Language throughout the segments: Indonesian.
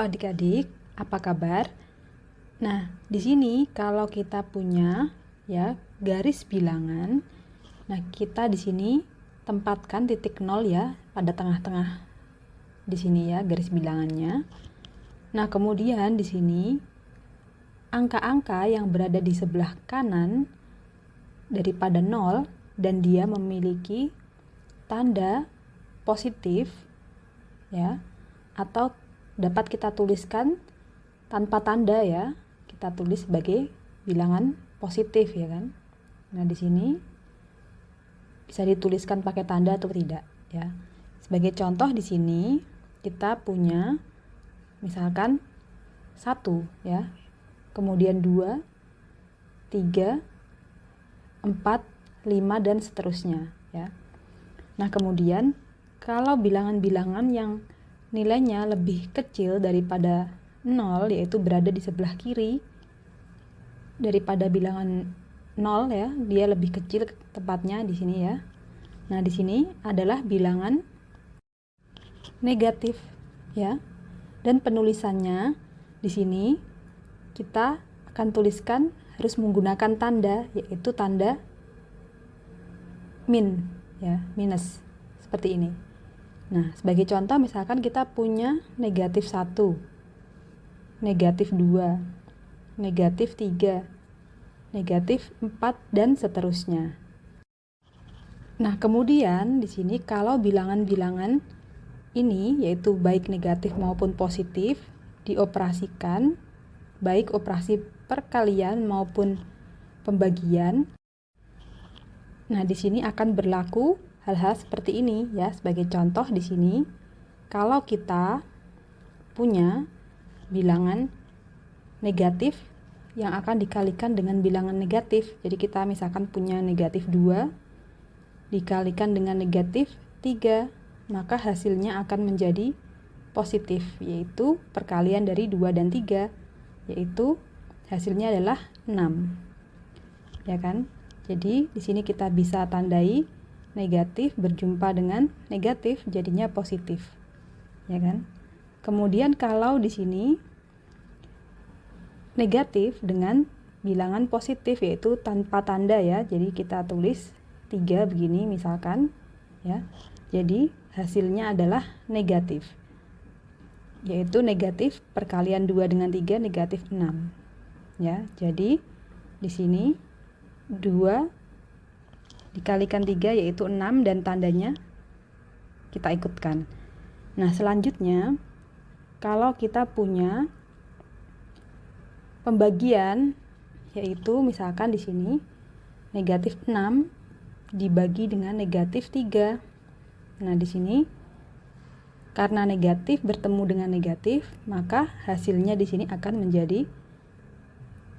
Halo adik-adik, apa kabar? Nah, di sini kalau kita punya ya garis bilangan, nah kita di sini tempatkan titik 0 ya pada tengah-tengah di sini ya garis bilangannya. Nah, kemudian di sini angka-angka yang berada di sebelah kanan daripada 0 dan dia memiliki tanda positif ya, atau dapat kita tuliskan tanpa tanda ya, kita tulis sebagai bilangan positif ya kan. Nah, di sini bisa dituliskan pakai tanda atau tidak ya. Sebagai contoh di sini kita punya misalkan 1 ya, kemudian 2, 3, 4, 5 dan seterusnya ya. Nah, kemudian kalau bilangan-bilangan yang nilainya lebih kecil daripada 0, yaitu berada di sebelah kiri daripada bilangan 0 ya, dia lebih kecil tepatnya di sini ya. Nah, di sini adalah bilangan negatif ya. Dan penulisannya di sini kita akan tuliskan harus menggunakan tanda, yaitu tanda min ya, minus seperti ini. Nah, sebagai contoh misalkan kita punya negatif 1, negatif 2, negatif 3, negatif 4, dan seterusnya. Nah, kemudian di sini kalau bilangan-bilangan ini, yaitu baik negatif maupun positif, dioperasikan, baik operasi perkalian maupun pembagian. Nah, di sini akan berlaku hal-hal seperti ini ya. Sebagai contoh di sini, kalau kita punya bilangan negatif yang akan dikalikan dengan bilangan negatif. Jadi kita misalkan punya negatif 2 dikalikan dengan negatif 3, maka hasilnya akan menjadi positif, yaitu perkalian dari 2 dan 3, yaitu hasilnya adalah 6. Ya kan? Jadi di sini kita bisa tandai negatif berjumpa dengan negatif jadinya positif. Ya kan? Kemudian kalau di sini negatif dengan bilangan positif yaitu tanpa tanda ya. Jadi kita tulis 3 begini misalkan ya. Jadi hasilnya adalah negatif. Yaitu negatif perkalian 2 dengan 3 negatif 6. Ya. Jadi di sini 2 dikalikan 3 yaitu 6 dan tandanya kita ikutkan. Nah, selanjutnya kalau kita punya pembagian, yaitu misalkan di sini negatif 6 dibagi dengan negatif 3. Nah, di sini karena negatif bertemu dengan negatif, maka hasilnya di sini akan menjadi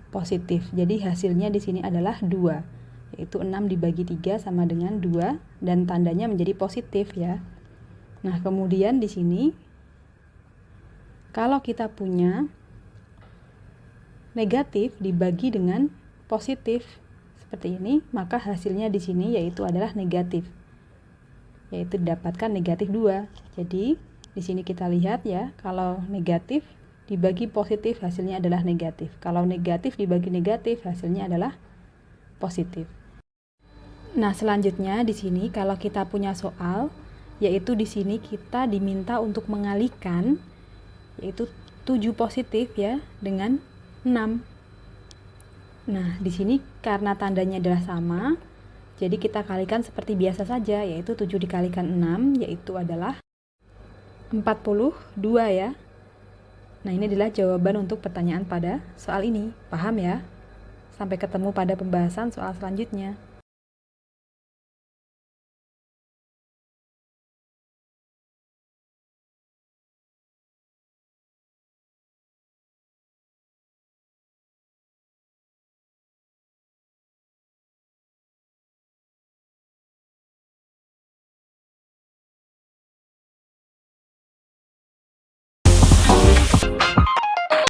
positif. Jadi hasilnya di sini adalah 2, yaitu 6 dibagi 3 sama dengan 2 dan tandanya menjadi positif ya. Nah, kemudian di sini kalau kita punya negatif dibagi dengan positif seperti ini, maka hasilnya di sini yaitu adalah negatif. Yaitu didapatkan negatif 2. Jadi di sini kita lihat ya, kalau negatif dibagi positif hasilnya adalah negatif. Kalau negatif dibagi negatif hasilnya adalah positif. Nah, selanjutnya di sini kalau kita punya soal, yaitu di sini kita diminta untuk mengalihkan yaitu 7 positif ya dengan 6. Nah, di sini karena tandanya adalah sama, jadi kita kalikan seperti biasa saja, yaitu 7 dikalikan 6 yaitu adalah 42 ya. Nah, ini adalah jawaban untuk pertanyaan pada soal ini. Paham ya? Sampai ketemu pada pembahasan soal selanjutnya.